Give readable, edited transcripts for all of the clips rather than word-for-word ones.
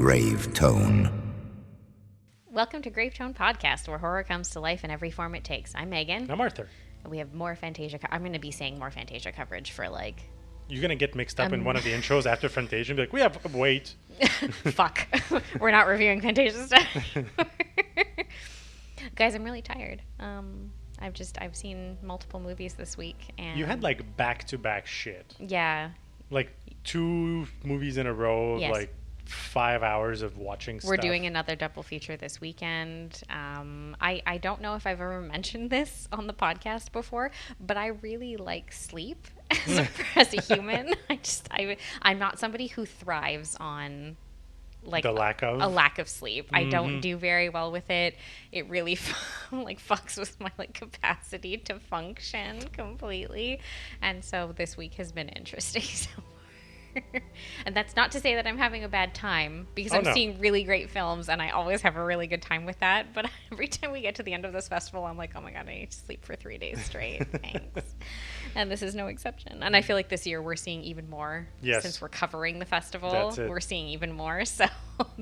grave tone. Welcome to Grave Tone Podcast, where horror comes to life in every form it takes. I'm Megan. I'm Arthur. We have more Fantasia. I'm going to be saying more Fantasia coverage for like... You're going to get mixed up in one of the intros after Fantasia and be like, we have... Wait. Fuck. We're not reviewing Fantasia stuff. Guys, I'm really tired. I've seen multiple movies this week. And You had like back-to-back shit. Yeah. Like 2 movies in a row of Yes. like 5 hours of watching stuff. We're doing another double feature this weekend. I don't know if I've ever mentioned this on the podcast before, but I really like sleep as a human. I'm not somebody who thrives on like The lack of? a lack of sleep. I don't do very well with it. It really like fucks with my like capacity to function completely. And so this week has been interesting so far. And that's not to say that I'm having a bad time, because I'm seeing really great films and I always have a really good time with that. But every time we get to the end of this festival, I'm like, oh my God, I need to sleep for 3 days straight. Thanks. And this is no exception. And I feel like this year we're seeing even more. Yes. Since we're covering the festival, That's it. we're seeing even more. So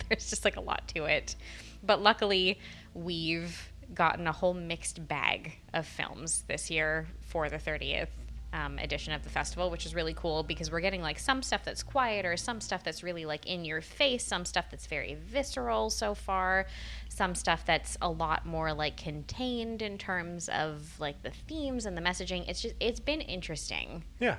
there's just like a lot to it. But luckily, we've gotten a whole mixed bag of films this year for the 30th edition of the festival, which is really cool because we're getting like some stuff that's quieter, some stuff that's really like in your face, some stuff that's very visceral so far, some stuff that's a lot more like contained in terms of like the themes and the messaging. It's been interesting. Yeah.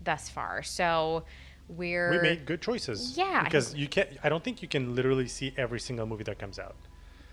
Thus far. So we made good choices. Yeah. Because I don't think you can literally see every single movie that comes out.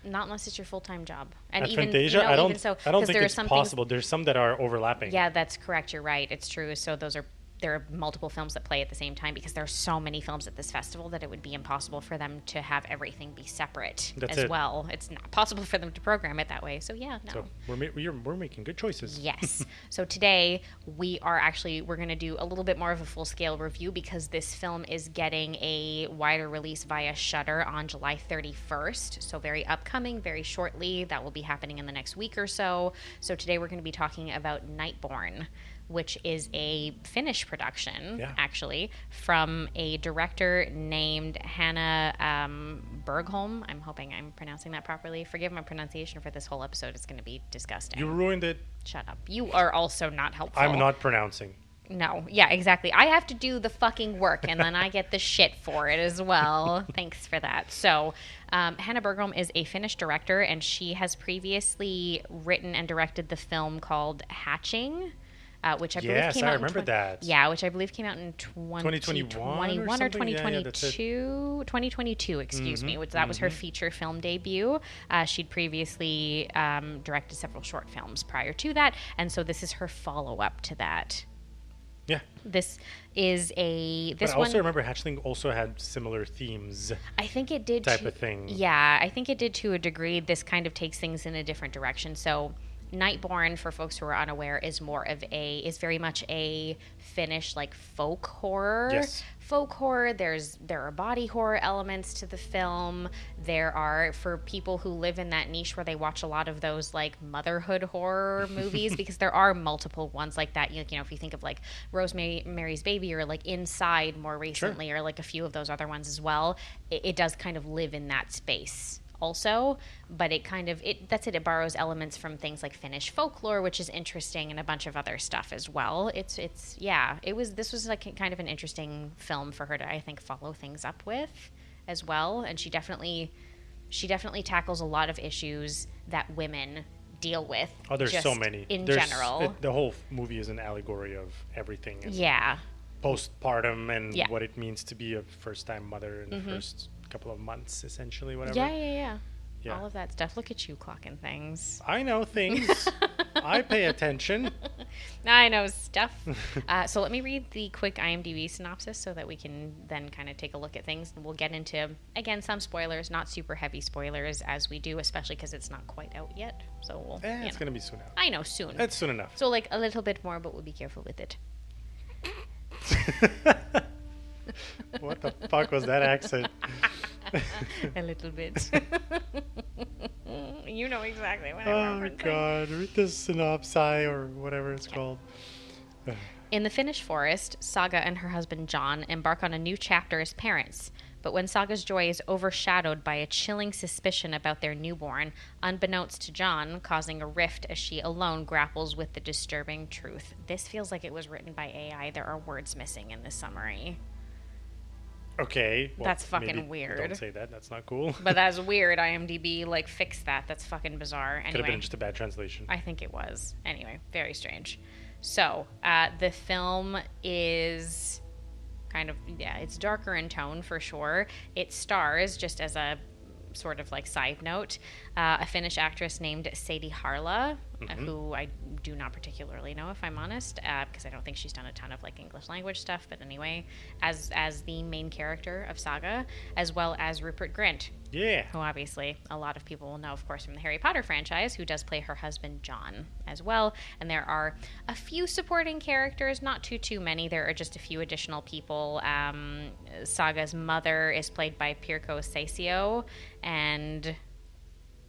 Not unless it's your full-time job. And At even Fantasia, I don't think there are it's some possible. There's some that are overlapping. Yeah, that's correct. You're right. It's true. So there are multiple films that play at the same time because there are so many films at this festival that it would be impossible for them to have everything be separate well. It's not possible for them to program it that way. So yeah, no. So we're making good choices. Yes. So today we're going to do a little bit more of a full-scale review because this film is getting a wider release via Shudder on July 31st. So very upcoming, very shortly. That will be happening in the next week or so. So today we're going to be talking about Nightborn, which is a Finnish production, actually, from a director named Hanna Bergholm. I'm hoping I'm pronouncing that properly. Forgive my pronunciation for this whole episode. It's going to be disgusting. You ruined it. Shut up. You are also not helpful. I'm not pronouncing. No. Yeah, exactly. I have to do the fucking work, and then I get the shit for it as well. Thanks for that. So, Hanna Bergholm is a Finnish director, and she has previously written and directed the film called Hatching, which I believe came out remember that. Yeah, which I believe came out in 2021 or 2022. 2022, excuse me. Which that was her feature film debut. She'd previously directed several short films prior to that, and so this is her follow-up to that. Yeah. This is But I also remember Hatchling also had similar themes. I think it did type of thing. Yeah, I think it did to a degree. This kind of takes things in a different direction. So Nightborn, for folks who are unaware, is very much a Finnish like folk horror. Yes. Folk horror. There are body horror elements to the film. There are, for people who live in that niche where they watch a lot of those like motherhood horror movies, because there are multiple ones like that. You know, if you think of like Rosemary's Baby or like Inside more recently, or like a few of those other ones as well, it does kind of live in that space also, but it borrows elements from things like Finnish folklore, which is interesting, and a bunch of other stuff as well. This was like kind of an interesting film for her to, I think, follow things up with as well. And she definitely tackles a lot of issues that women deal with. Oh, there's so many in general. The whole movie is an allegory of everything. And postpartum and what it means to be a first-time mother in the first couple of months, essentially, whatever. Yeah. All of that stuff. Look at you clocking things. I know things. I pay attention. I know stuff. So let me read the quick IMDb synopsis so that we can then kind of take a look at things. And we'll get into, again, some spoilers, not super heavy spoilers as we do, especially because it's not quite out yet. So it's going to be soon out. I know, soon. It's soon enough. So like a little bit more, but we'll be careful with it. What the fuck was that accent? A little bit. You know exactly what I'm referencing. Oh, God. Read the synopsis or whatever it's called. In the Finnish forest, Saga and her husband John embark on a new chapter as parents. But when Saga's joy is overshadowed by a chilling suspicion about their newborn, unbeknownst to John, causing a rift as she alone grapples with the disturbing truth. This feels like it was written by AI. There are words missing in this summary. Okay. Well, that's fucking weird. Don't say that. That's not cool. But that's weird. IMDb, like, fix that. That's fucking bizarre. Anyway, could have been just a bad translation. I think it was. Anyway, very strange. So, the film is kind of, it's darker in tone for sure. It stars, just as a sort of like side note, a Finnish actress named Seidi Haarla, who I do not particularly know, if I'm honest, because I don't think she's done a ton of like English language stuff. But anyway, as the main character of Saga, as well as Rupert Grint. Yeah. Who obviously a lot of people will know, of course, from the Harry Potter franchise, who does play her husband John as well. And there are a few supporting characters, not too many. There are just a few additional people. Saga's mother is played by Pirkko Saisio, and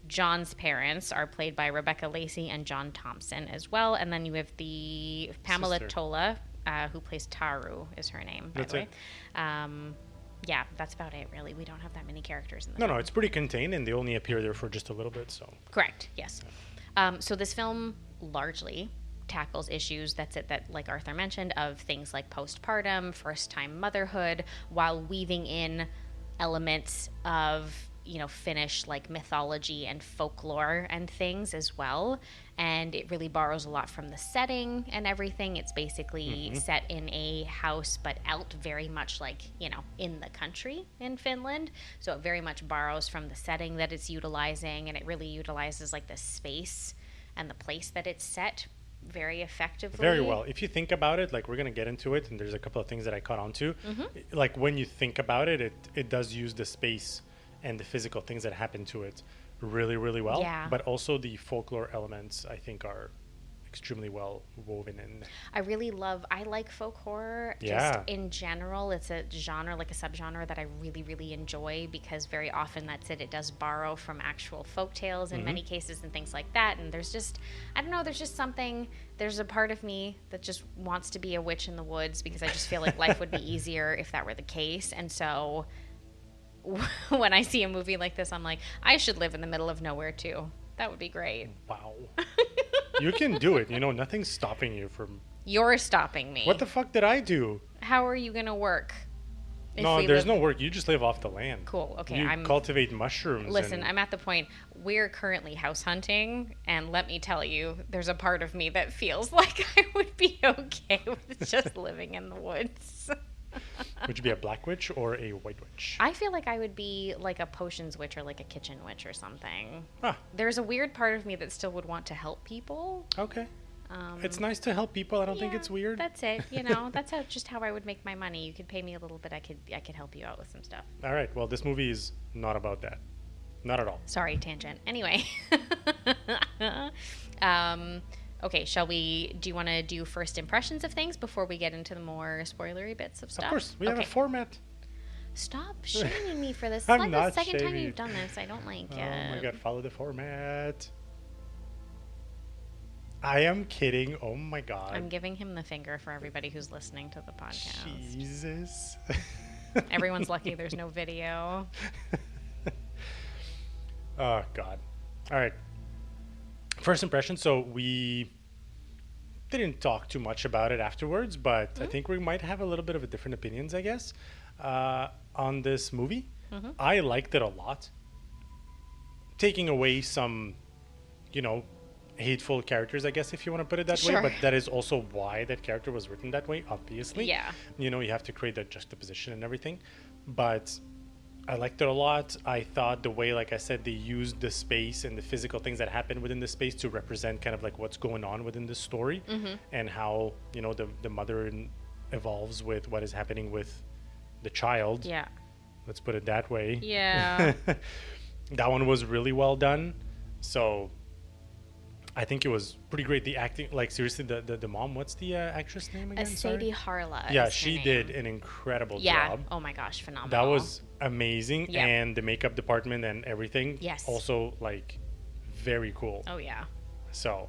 John's parents are played by Rebecca Lacey and John Thompson as well. And then you have the Pamela Tola, who plays Taru, is her name, by the way. Yeah, that's about it, really. We don't have that many characters in the film. No, it's pretty contained, and they only appear there for just a little bit, so. Correct, yes. So this film largely tackles issues, that like Arthur mentioned, of things like postpartum, first-time motherhood, while weaving in elements of, Finnish like mythology and folklore and things as well. And it really borrows a lot from the setting and everything. It's basically set in a house, but out very much like, in the country in Finland. So it very much borrows from the setting that it's utilizing, and it really utilizes like the space and the place that it's set very effectively. Very well. If you think about it, like we're going to get into it, and there's a couple of things that I caught on to. Like when you think about it, it does use the space and the physical things that happen to it really, really well. Yeah. But also the folklore elements, I think, are extremely well woven in. I like folk horror. Yeah. Just in general, it's a genre, like a subgenre that I really, really enjoy, because very often that's it. It does borrow from actual folk tales in many cases and things like that. And there's just, I don't know, there's a part of me that just wants to be a witch in the woods, because I just feel like life would be easier if that were the case. And so when I see a movie like this, I'm like, I should live in the middle of nowhere too. That would be great. Wow. You can do it. Nothing's stopping you from... You're stopping me. What the fuck did I do? How are you going to work? No, there's no work. You just live off the land. Cool. Okay. You cultivate mushrooms. Listen, I'm at the point, we're currently house hunting, and let me tell you, there's a part of me that feels like I would be okay with just living in the woods. Would you be a black witch or a white witch? I feel like I would be like a potions witch or like a kitchen witch or something. Ah. There's a weird part of me that still would want to help people. Okay. It's nice to help people. I don't think it's weird. That's it. That's just how I would make my money. You could pay me a little bit. I could help you out with some stuff. All right. Well, this movie is not about that. Not at all. Sorry, tangent. Anyway. Okay, do you want to do first impressions of things before we get into the more spoilery bits of stuff? Of course. We have a format. Stop shaming me for this. I'm like not the second shaming time you've done this. I don't like it. Oh my god, follow the format. I am kidding. Oh my god. I'm giving him the finger for everybody who's listening to the podcast. Jesus. Everyone's lucky there's no video. Oh god. All right. First impression. So we didn't talk too much about it afterwards, but I think we might have a little bit of a different opinions, I guess, on this movie. I liked it a lot. Taking away some, hateful characters, I guess, if you want to put it that way. But that is also why that character was written that way, obviously. Yeah. You have to create that juxtaposition and everything. But I liked it a lot. I thought the way, like I said, they used the space and the physical things that happen within the space to represent kind of like what's going on within the story, and how, the mother evolves with what is happening with the child. Yeah. Let's put it that way. Yeah. That one was really well done. So I think it was pretty great. The acting, like seriously, the mom, what's the actress name again? Seidi Haarla. Yeah, she did an incredible job. Yeah. Oh my gosh, phenomenal. That was amazing. Yep. And the makeup department and everything. Yes. Also, like, very cool. Oh yeah. So,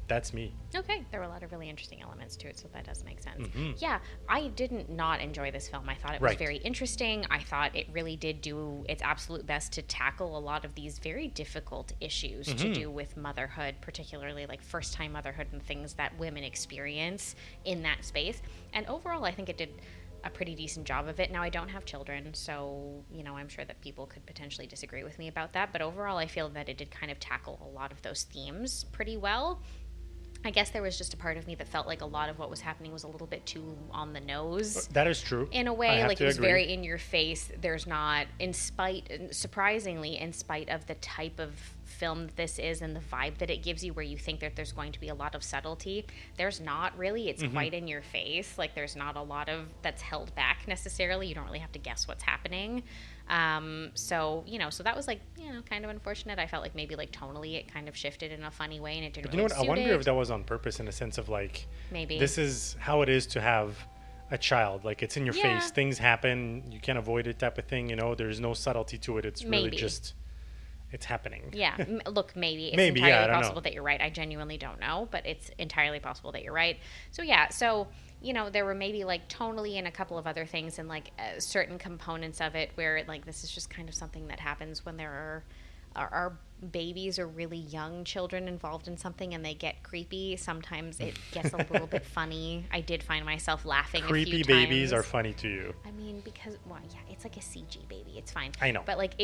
that's me. Okay, there were a lot of really interesting elements to it, so that does make sense. Mm-hmm. Yeah, I didn't not enjoy this film. I thought it was very interesting. I thought it really did do its absolute best to tackle a lot of these very difficult issues to do with motherhood, particularly like first-time motherhood and things that women experience in that space. And overall, I think it did a pretty decent job of it. Now, I don't have children, so, you know, I'm sure that people could potentially disagree with me about that. But overall, I feel that it did kind of tackle a lot of those themes pretty well. I guess there was just a part of me that felt like a lot of what was happening was a little bit too on the nose. That is true. In a way, like it was very in your face. There's not, surprisingly, in spite of the type of film that this is and the vibe that it gives you, where you think that there's going to be a lot of subtlety, there's not really. It's quite in your face. Like there's not a lot of that's held back necessarily. You don't really have to guess what's happening. So, you know, so that was like, you know, kind of unfortunate. I felt like maybe like tonally it kind of shifted in a funny way and it didn't really suit it. I wonder if that was on purpose, in a sense of like, maybe this is how it is to have a child. Like it's in your face. Things happen. You can't avoid it, type of thing. You know, there's no subtlety to it. It's really just, it's happening. Yeah. Look, maybe. It's entirely possible that you're right. I genuinely don't know, but it's entirely possible that you're right. So, yeah. So, you know, there were maybe like tonally and a couple of other things and like certain components of it where like this is just kind of something that happens when there are babies or really young children involved in something and they get creepy. Sometimes it gets a little bit funny. I did find myself laughing a few times. Creepy babies are funny to you. I mean, because, well, yeah, it's like a CG baby. It's fine. I know. But like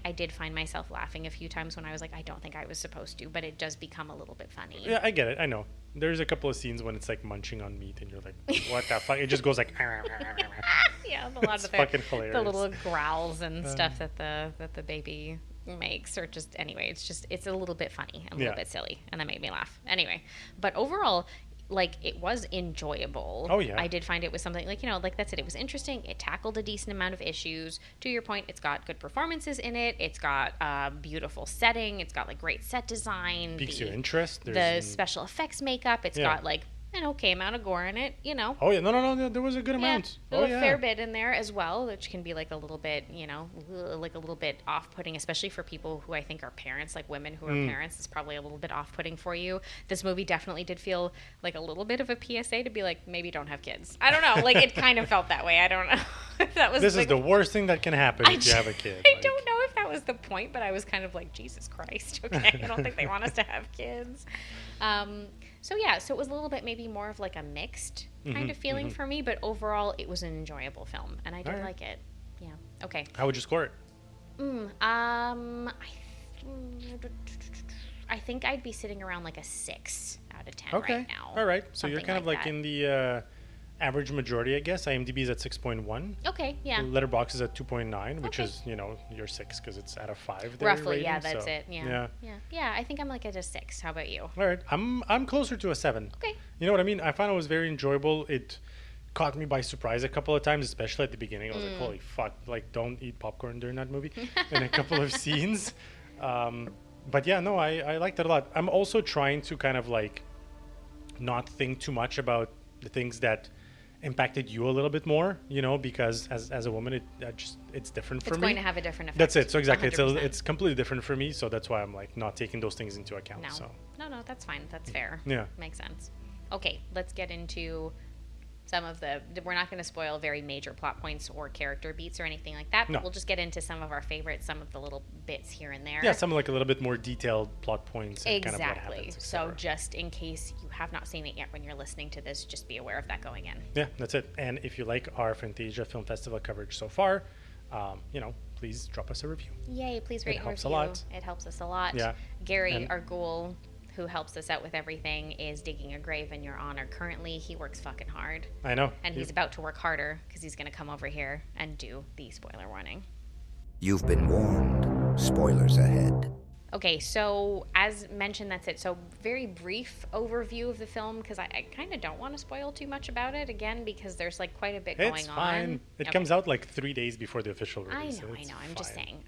I did find myself laughing a few times when I was like, I don't think I was supposed to, but it does become a little bit funny. Yeah, I get it. I know. There's a couple of scenes when it's like munching on meat and you're like, what the fuck? It just goes like, yeah, a lot it's of fucking hilarious. The little growls and stuff that the baby makes, or just anyway, it's a little bit funny and a little bit silly, and that made me laugh anyway. But overall, like, it was enjoyable. Oh yeah, I did find it was something like, you know, like that's it. It was interesting. It tackled a decent amount of issues. To your point, it's got good performances in it. It's got beautiful setting. It's got like great set design. Piques your interest. The special effects makeup. It's got like an okay amount of gore in it, you know. Oh yeah, no, there was a good amount. A fair bit in there as well, which can be like a little bit, you know, like a little bit off-putting, especially for people who I think are parents, like women who are parents. It's probably a little bit off-putting for you. This movie definitely did feel like a little bit of a PSA to be like, maybe don't have kids. I don't know, like it kind of felt that way. I don't know if that was. This is the worst thing that can happen if you have a kid. I don't know if that was the point, but I was kind of like, Jesus Christ, okay, I don't think they want us to have kids. So yeah, so it was a little bit maybe more of like a mixed kind of feeling for me, but overall it was an enjoyable film, and I did like it. Yeah. Okay. How would you score it? I think I'd be sitting around like a 6 out of 10 right now. All right. So you're kind of like in the average majority, I guess. IMDb is at 6.1. Okay, yeah. Letterboxd is at 2.9, which is, you know, your 6 because it's out of 5 there. Roughly, rating, yeah, that's it. Yeah. I think I'm like at a 6. How about you? All right. I'm closer to a 7. Okay. You know what I mean? I found it was very enjoyable. It caught me by surprise a couple of times, especially at the beginning. I was like, holy fuck, like, don't eat popcorn during that movie in a couple of scenes. But yeah, no, I liked it a lot. I'm also trying to kind of like not think too much about the things that impacted you a little bit more, you know, because as a woman, it's different for me. It's going to have a different effect. That's it. So exactly, it's completely different for me. So that's why I'm like not taking those things into account. No, that's fine. That's fair. Yeah, makes sense. Okay, let's get into some of we're not going to spoil very major plot points or character beats or anything like that, but we'll just get into some of our favorites, some of the little bits here and there. Yeah, some like a little bit more detailed plot points and kind of what happens. So just in case you have not seen it yet when you're listening to this, just be aware of that going in. Yeah, that's it. And if you like our Fantasia Film Festival coverage so far, you know, please drop us a review. Yay, please rate and review. It helps a lot. It helps us a lot. Yeah. Gary, our ghoul, who helps us out with everything, is digging a grave in your honor. Currently, he works fucking hard. I know. And he's about to work harder because he's going to come over here and do the spoiler warning. You've been warned. Spoilers ahead. Okay, so as mentioned, that's it. So very brief overview of the film, because I kind of don't want to spoil too much about it, again, because there's like quite a bit going on. It's fine. It comes out like 3 days before the official release. I know. I'm just saying.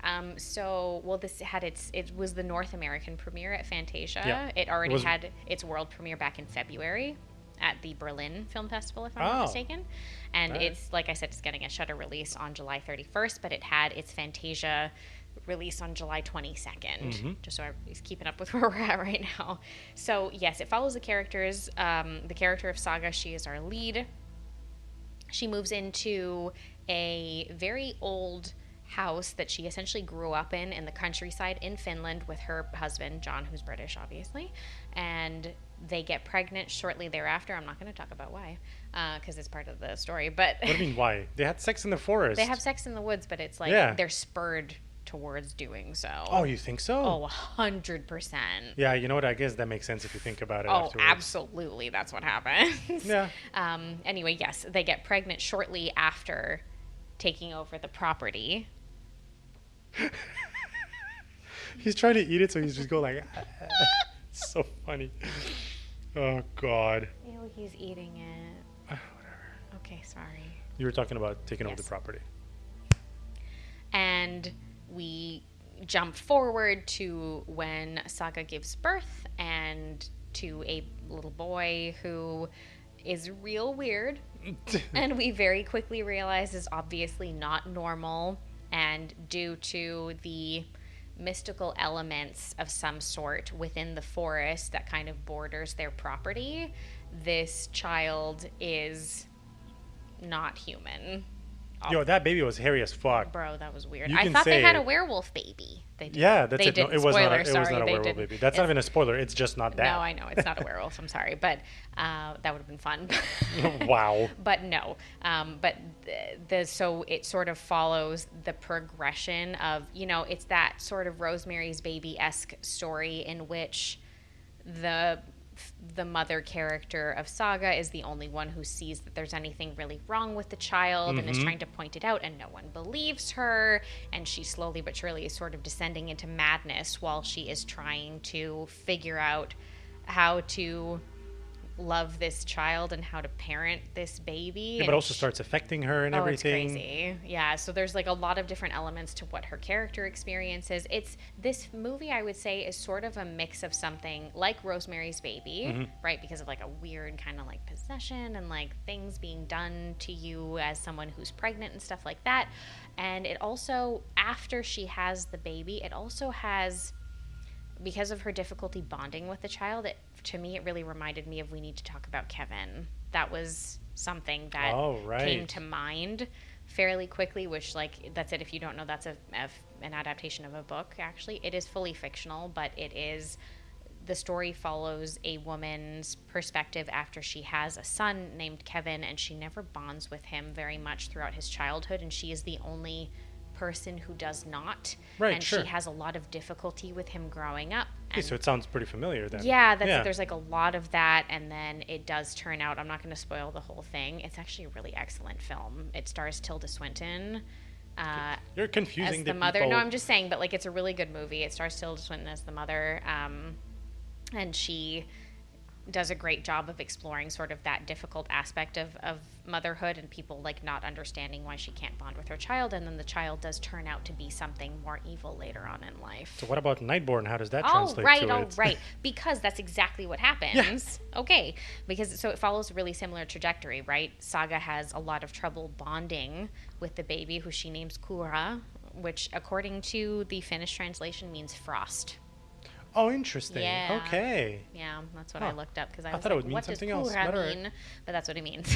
It was the North American premiere at Fantasia. Yeah. It already had its world premiere back in February at the Berlin Film Festival, if I'm not mistaken. And it's, like I said, it's getting a Shudder release on July 31st, but it had its Fantasia release on July 22nd, just so everybody's keeping up with where we're at right now. So, yes, it follows the characters. The character of Saga, she is our lead. She moves into a very old house that she essentially grew up in the countryside in Finland with her husband, John, who's British, obviously. And they get pregnant shortly thereafter. I'm not going to talk about why, because it's part of the story. But What do you mean, why? They had sex in the forest. they have sex in the woods, but it's like they're spurred towards doing so. Oh, you think so? Oh, 100%. Yeah, you know what? I guess that makes sense if you think about it Oh, afterwards. absolutely. That's what happens. Yeah. Anyway, yes, they get pregnant shortly after taking over the property. He's trying to eat it, so he's just going like... It's so funny. Oh, God. Ew, he's eating it. Whatever. Okay, sorry. You were talking about taking over the Yes. property. And we jump forward to when Saga gives birth and to a little boy who is real weird. And we very quickly realize is obviously not normal, and due to the mystical elements of some sort within the forest that kind of borders their property, this child is not human. Yo, that baby was hairy as fuck. Bro, that was weird. You I can thought they say had a it. werewolf baby. They didn't. Yeah, that's they it. No, didn't. it was not. Spoiler, It was sorry, not a they werewolf didn't. baby. That's not even a spoiler. It's just not that. No, I know it's not a werewolf. I'm sorry, but that would have been fun. Wow. But no. But so it sort of follows the progression of, it's that sort of Rosemary's Baby-esque story in which the mother character of Saga is the only one who sees that there's anything really wrong with the child and is trying to point it out, and no one believes her, and she slowly but surely is sort of descending into madness while she is trying to figure out how to love this child and how to parent this baby. Yeah, but also starts affecting her and everything. It's crazy. Yeah, so there's like a lot of different elements to what her character experiences. This movie, I would say, is sort of a mix of something like Rosemary's Baby, right? Because of like a weird kind of like possession and like things being done to you as someone who's pregnant and stuff like that. And it also, after she has the baby, it also has, because of her difficulty bonding with the child, to me, it really reminded me of We Need to Talk About Kevin. That was something that came to mind fairly quickly, which, like, that's it. If you don't know, that's an adaptation of a book, actually. It is fully fictional, but the story follows a woman's perspective after she has a son named Kevin, and she never bonds with him very much throughout his childhood, and she is the only person who does not, and she has a lot of difficulty with him growing up. Okay, so it sounds pretty familiar then. Yeah, there's like a lot of that, and then it does turn out, I'm not going to spoil the whole thing, it's actually a really excellent film. It stars Tilda Swinton You're confusing as the mother. No, I'm just saying, but like it's a really good movie. It stars Tilda Swinton as the mother, and she does a great job of exploring sort of that difficult aspect of motherhood and people like not understanding why she can't bond with her child, and then the child does turn out to be something more evil later on in life. So what about Nightborn? How does that translate to it? Oh, right. Because that's exactly what happens. Yeah. Okay. Because so it follows a really similar trajectory, right? Saga has a lot of trouble bonding with the baby, who she names Kuura, which according to the Finnish translation means frost. Oh, interesting. Yeah. Okay. Yeah, that's what I looked up, because I was thought it would mean what does something else. Kuura But all mean? But that's what it means.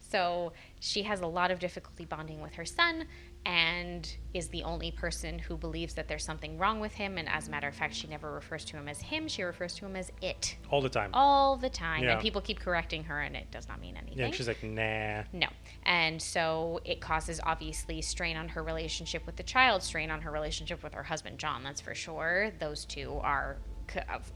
So she has a lot of difficulty bonding with her son, and is the only person who believes that there's something wrong with him. And as a matter of fact, she never refers to him as him. She refers to him as it. All the time. All the time. Yeah. And people keep correcting her, and it does not mean anything. Yeah, and she's like, nah. No. And so it causes, obviously, strain on her relationship with the child, strain on her relationship with her husband, John, that's for sure. Those two are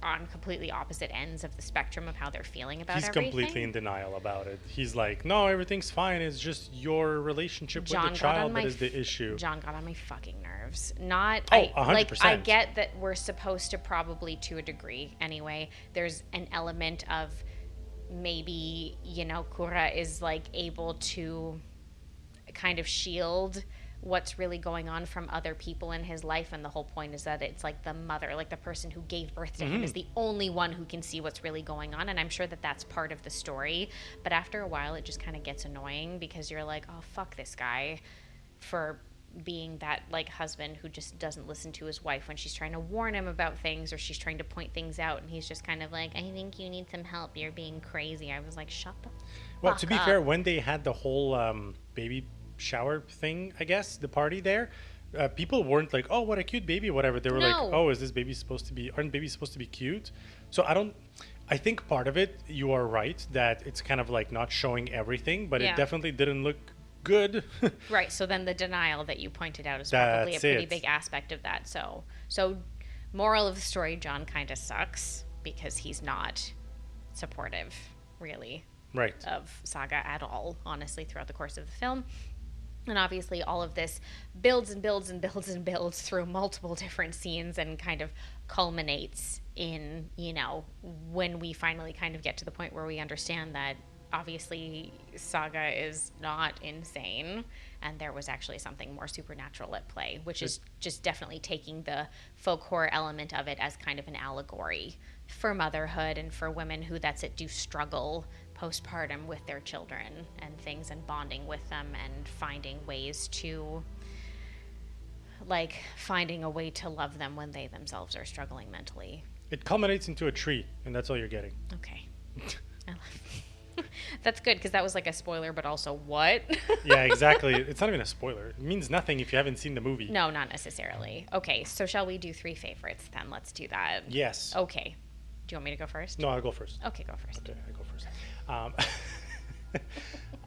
on completely opposite ends of the spectrum of how they're feeling about everything. He's completely in denial about it. He's like, no, everything's fine. It's just your relationship with the child that is the issue. John got on my fucking nerves. Not, 100%. I get that we're supposed to, probably to a degree anyway, there's an element of maybe, Kuura is like able to kind of shield what's really going on from other people in his life, and the whole point is that it's like the mother, like the person who gave birth to him, is the only one who can see what's really going on, and I'm sure that that's part of the story. But after a while, it just kind of gets annoying, because you're like, oh, fuck this guy for being that like husband who just doesn't listen to his wife when she's trying to warn him about things or she's trying to point things out, and he's just kind of like, I think you need some help, you're being crazy. I was like, shut the Well, fuck to be up. fair, when they had the whole baby shower thing, I guess, the party there, people weren't like, oh, what a cute baby, whatever. They were like, No. oh, is this baby supposed to be, aren't babies supposed to be cute? So I think part of it, you are right, that it's kind of like not showing everything, but Yeah. it definitely didn't look good. Right. So then the denial that you pointed out is probably a That's pretty it. big aspect of that. So moral of the story, John kind of sucks because he's not supportive, really, Right. of Saga at all, honestly, throughout the course of the film. And obviously, all of this builds and builds and builds and builds through multiple different scenes and kind of culminates in, you know, when we finally kind of get to the point where we understand that obviously Saga is not insane and there was actually something more supernatural at play, which is just definitely taking the folk horror element of it as kind of an allegory for motherhood and for women who do struggle postpartum with their children and things, and bonding with them and finding ways to love them when they themselves are struggling mentally. It culminates into a tree, and that's all you're getting. Okay. I love That's good, because that was like a spoiler, but also what? Yeah, exactly. It's not even a spoiler. It means nothing if you haven't seen the movie. No, not necessarily. Okay, so shall we do 3 favorites then? Let's do that. Yes. Okay. Do you want me to go first? No, I'll go first. Okay, go first. Okay, I go first.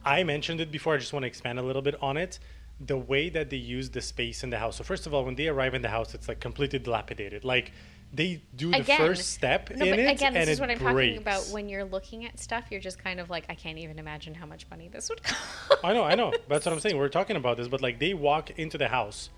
I mentioned it before. I just want to expand a little bit on it. The way that they use the space in the house. So first of all, when they arrive in the house, it's like completely dilapidated. Like they do the first step in it, again, this and is it what I'm breaks. talking about. When you're looking at stuff, you're just kind of like, I can't even imagine how much money this would cost. I know. That's what I'm saying. We're talking about this, but like they walk into the house,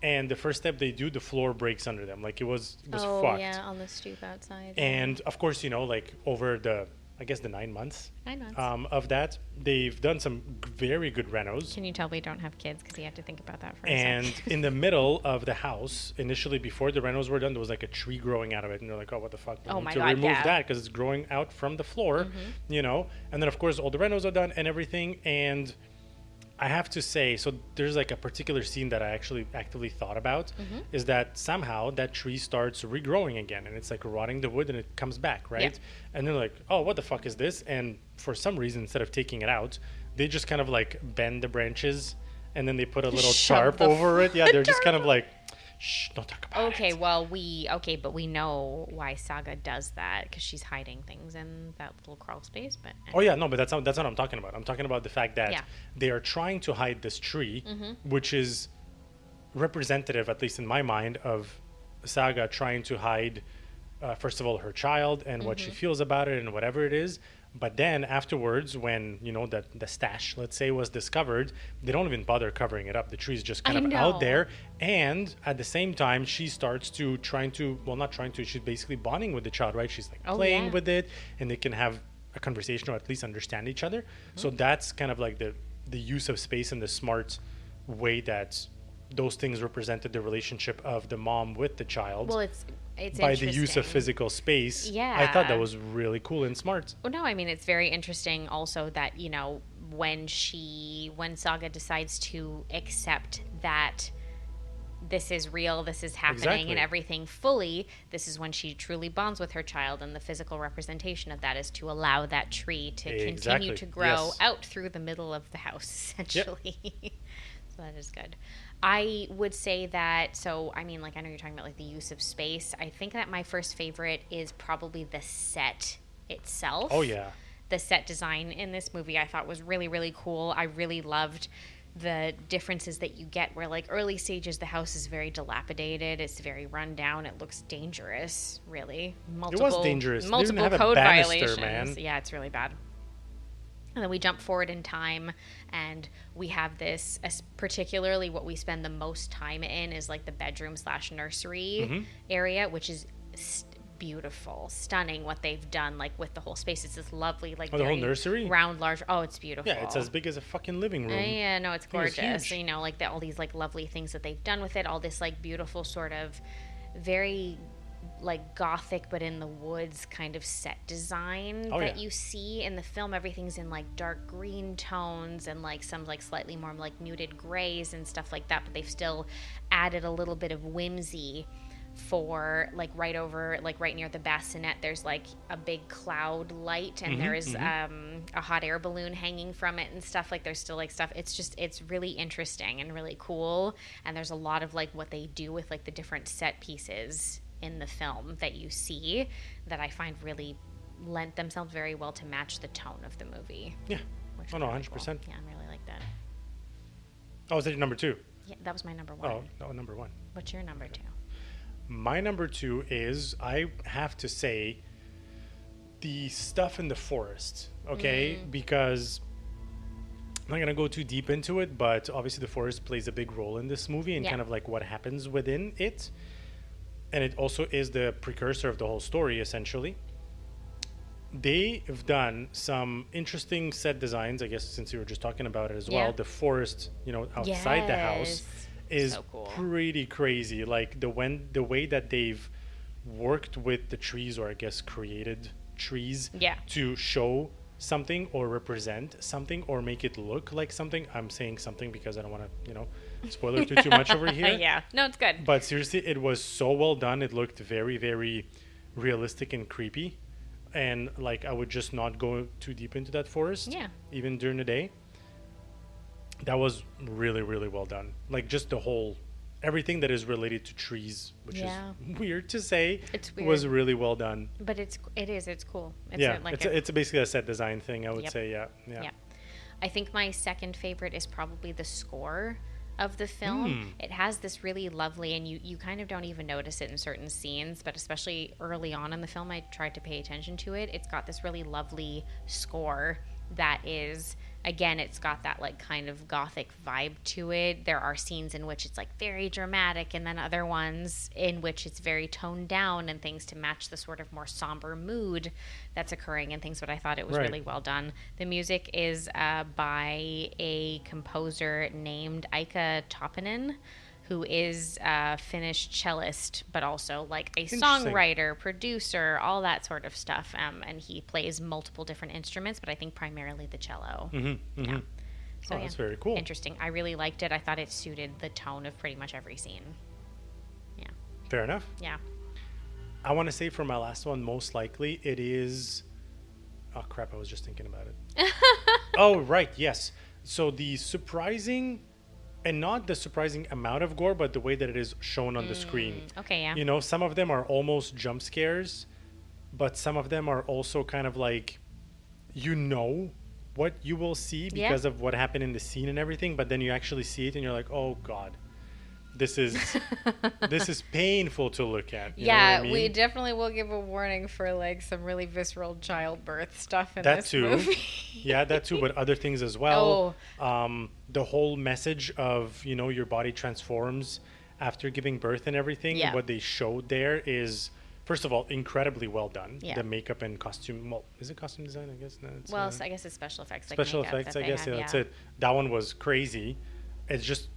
and the first step they do, the floor breaks under them. Like it was Oh, fucked. yeah, on the stoop outside. And of course, you know, like over the, I guess the 9 months 9 months. of that, they've done some very good renos. Can you tell we don't have kids? Because you have to think about that for a And second. in the middle of the house, initially before the renos were done, there was like a tree growing out of it, and they're like, "Oh, what the fuck? We Oh need my to God, remove yeah. that because it's growing out from the floor, you know." And then of course all the renos are done and everything. And I have to say, so there's like a particular scene that I actually actively thought about, is that somehow that tree starts regrowing again, and it's like rotting the wood, and it comes back, right? Yeah. And they're like, "Oh, what the fuck is this?" And for some reason, instead of taking it out, they just kind of like bend the branches, and then they put a little Shove tarp the over it. Yeah, they're just kind of like, "Shh, don't talk about it." Okay, but we know why Saga does that, because she's hiding things in that little crawl space. But Oh yeah, no, but that's not what I'm talking about. I'm talking about the fact that Yeah. they are trying to hide this tree, which is representative, at least in my mind, of Saga trying to hide, first of all, her child and what she feels about it and whatever it is. But then afterwards, when you know that the stash, let's say, was discovered, they don't even bother covering it up. The tree's just kind I of know. out there, and at the same time, she starts to not trying to. She's basically bonding with the child, right? She's like Oh, playing yeah. with it, and they can have a conversation or at least understand each other. So that's kind of like the use of space and the smart way that those things represented the relationship of the mom with the child. well, it's by the use of interesting. physical space. I thought Yeah. that was really cool and smart. Well, no, I mean, it's very interesting also that, you know, when Saga decides to accept that this is real, this is happening, Exactly. and everything fully, this is when she truly bonds with her child, and the physical representation of that is to allow that tree to continue Exactly. to grow Yes. out through the middle of the house, essentially. So that is good. I would say that, so, I mean, like, I know you're talking about, like, the use of space. I think that my first favorite is probably the set itself. Oh yeah. The set design in this movie I thought was really, really cool. I really loved the differences that you get where, like, early stages, the house is very dilapidated. It's very run down. It looks dangerous, really. dangerous. They didn't Multiple have a code banister, violations. man. Yeah, it's really bad. And then we jump forward in time, and we have this, particularly what we spend the most time in is like the bedroom/nursery area, which is beautiful, stunning what they've done, like with the whole space. It's this lovely, like, Oh, the whole very nursery? round, large. Oh, it's beautiful. Yeah, it's as big as a fucking living room. Yeah, no, it's Thing is gorgeous. huge. You know, like all these like lovely things that they've done with it. All this like beautiful sort of very like gothic but in the woods kind of set design that you see in the film. Everything's in like dark green tones and like some like slightly more like muted grays and stuff like that, but they've still added a little bit of whimsy for like right over, like right near the bassinet, there's like a big cloud light, and there is a hot air balloon hanging from it and stuff. Like there's still like stuff. It's really interesting and really cool, and there's a lot of like what they do with like the different set pieces in the film that you see that I find really lent themselves very well to match the tone of the movie. Yeah. Oh no, 100%. Cool. Yeah, I really like that. Oh, is that your number 2? Yeah, that was my number 1. Oh, no, number 1. What's your number 2? My number 2 is, I have to say, the stuff in the forest, okay? Because I'm not going to go too deep into it, but obviously the forest plays a big role in this movie and kind of like what happens within it. And it also is the precursor of the whole story, essentially. They've done some interesting set designs, I guess, since you were just talking about it as well. The forest, outside the house is so cool. Pretty crazy. Like the way that they've worked with the trees, or I guess created trees to show something or represent something or make it look like something. I'm saying something because I don't want to, spoiler too much over here. Yeah, no, it's good. But seriously, it was so well done. It looked very, very realistic and creepy. And like I would just not go too deep into that forest, even during the day. That was really, really well done. Like just the whole, everything that is related to trees, which is weird to say, it's weird. Was really well done. But it's cool. It's basically a set design thing, I would say. Yeah. I think my second favorite is probably the score of the film. It has this really lovely, and you kind of don't even notice it in certain scenes, but especially early on in the film, I tried to pay attention to it. It's got this really lovely score that is, again, it's got that like kind of gothic vibe to it. There are scenes in which it's like very dramatic, and then other ones in which it's very toned down and things to match the sort of more somber mood that's occurring and things. But I thought it was really well done. The music is by a composer named Ika Toppinen, who is a Finnish cellist, but also like a songwriter, producer, all that sort of stuff. And he plays multiple different instruments, but I think primarily the cello. Yeah. So that's very cool. Interesting. I really liked it. I thought it suited the tone of pretty much every scene. Yeah. Fair enough. Yeah. I want to say for my last one, most likely it is... Oh, crap. I was just thinking about it. Oh, right. Yes. So the surprising... And not the surprising amount of gore, but the way that it is shown on the screen. Okay, yeah. Some of them are almost jump scares, but some of them are also kind of like, what you will see because of what happened in the scene and everything, but then you actually see it and you're like, oh God, this is painful to look at. You know what I mean? We definitely will give a warning for like some really visceral childbirth stuff in this movie. Yeah, that too, but other things as well. The whole message of, your body transforms after giving birth and everything. Yeah. What they showed there is, first of all, incredibly well done. Yeah. The makeup and costume. Well, is it costume design? I guess. No, I guess it's special effects. Special effects, I guess. That's it. That one was crazy. It's just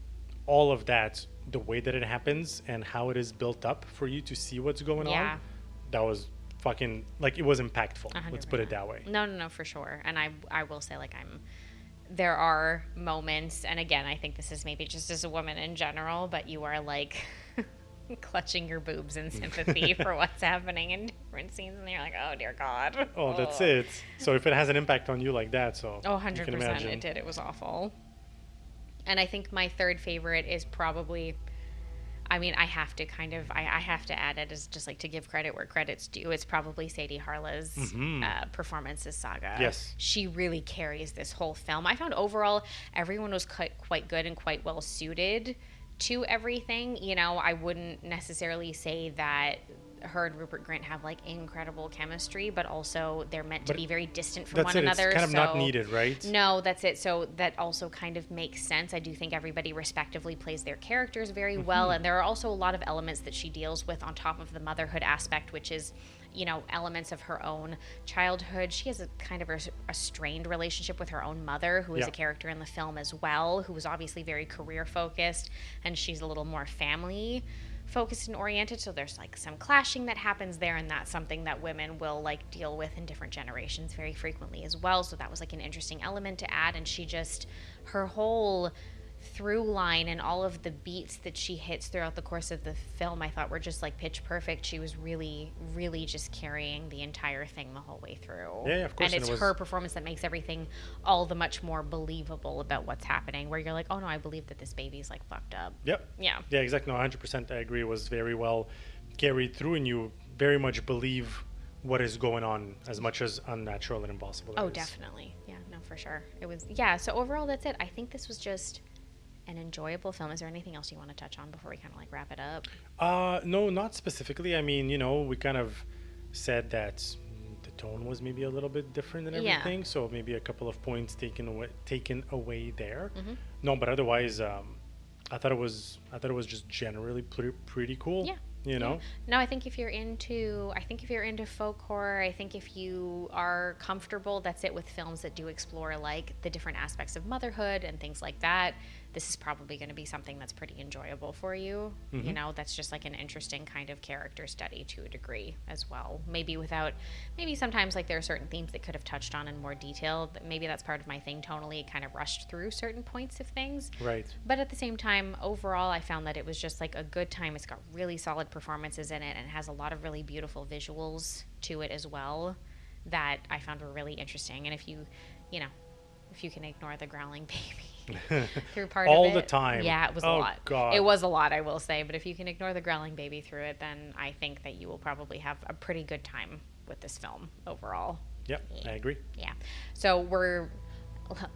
all of that, the way that it happens and how it is built up for you to see what's going on. That was fucking, like, it was impactful. 100%. Let's put it that way. No, for sure. And I will say, like, there are moments, and again, I think this is maybe just as a woman in general, but you are like clutching your boobs in sympathy for what's happening in different scenes, and you're like, oh dear God. Oh, that's it. So if it has an impact on you like that, so 100% it did. It was awful. And I think my third favorite is probably, I have to add it as just like to give credit where credit's due. It's probably Seidi Haarla's performance as Saga. Yes. She really carries this whole film. I found overall everyone was quite good and quite well suited to everything. I wouldn't necessarily say that her and Rupert Grint have like incredible chemistry, but also they're meant to be very distant from one another. It's kind of not needed, right? No, that's it. So that also kind of makes sense. I do think everybody respectively plays their characters very well, and there are also a lot of elements that she deals with on top of the motherhood aspect, which is, elements of her own childhood. She has a kind of a strained relationship with her own mother, who is a character in the film as well, who was obviously very career focused, and she's a little more family focused and oriented, so there's like some clashing that happens there, and that's something that women will like deal with in different generations very frequently as well. So that was like an interesting element to add. And she just, her whole through line and all of the beats that she hits throughout the course of the film, I thought were just like pitch perfect. She was really, really just carrying the entire thing the whole way through. Yeah, of course. And it's her performance that makes everything all the much more believable about what's happening, where you're like, oh no, I believe that this baby's like fucked up. Yep. Yeah. Yeah, exactly. No, 100%. I agree. It was very well carried through, and you very much believe what is going on, as much as unnatural and impossible it is. Definitely. Yeah, no, for sure. It was, yeah. So overall, that's it. I think this was just an enjoyable film. Is there anything else you want to touch on before we kind of like wrap it up? No, not specifically. I mean, we kind of said that the tone was maybe a little bit different and everything, so maybe a couple of points taken away there. Mm-hmm. No, but otherwise, I thought it was just generally pretty cool. Yeah. No, I think if you're into folk horror, I think if you are comfortable, that's it, with films that do explore like the different aspects of motherhood and things like that, this is probably going to be something that's pretty enjoyable for you. Mm-hmm. That's just like an interesting kind of character study to a degree as well. Maybe sometimes like there are certain themes that could have touched on in more detail. Maybe that's part of my thing tonally. It kind of rushed through certain points of things. Right. But at the same time, overall, I found that it was just like a good time. It's got really solid performances in it, and it has a lot of really beautiful visuals to it as well that I found were really interesting. And if you can ignore the growling baby through part of it. All the time. Yeah, it was a lot. God. It was a lot, I will say. But if you can ignore the growling baby through it, then I think that you will probably have a pretty good time with this film overall. Yep, Yeah. I agree. Yeah. So we're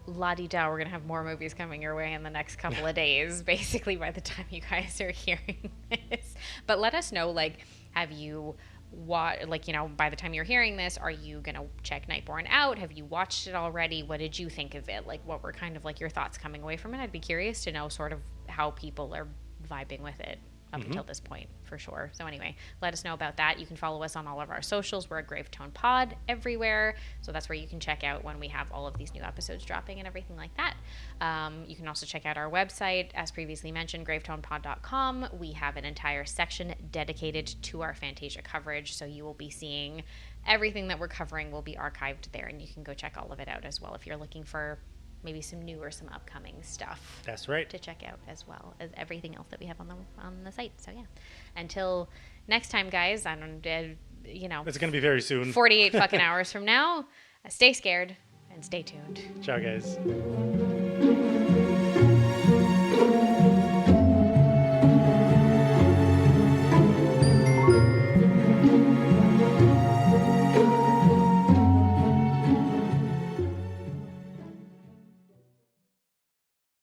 la-di-da, we're going to have more movies coming your way in the next couple of days, basically, by the time you guys are hearing this. But let us know, like, have you by the time you're hearing this, are you going to check Nightborn out? Have you watched it already? What did you think of it? Like, what were kind of like your thoughts coming away from it? I'd be curious to know sort of how people are vibing with it up until this point, for sure. So anyway, let us know about that. You can follow us on all of our socials. We're at Gravetone Pod everywhere. So that's where you can check out when we have all of these new episodes dropping and everything like that. You can also check out our website, as previously mentioned, gravetonepod.com. We have an entire section dedicated to our Fantasia coverage. So you will be seeing everything that we're covering will be archived there, and you can go check all of it out as well if you're looking for maybe some new or some upcoming stuff. That's right. To check out, as well as everything else that we have on the site. So yeah, until next time, guys. I don't, it's gonna be very soon. 48 fucking hours from now. Stay scared and stay tuned. Ciao, guys.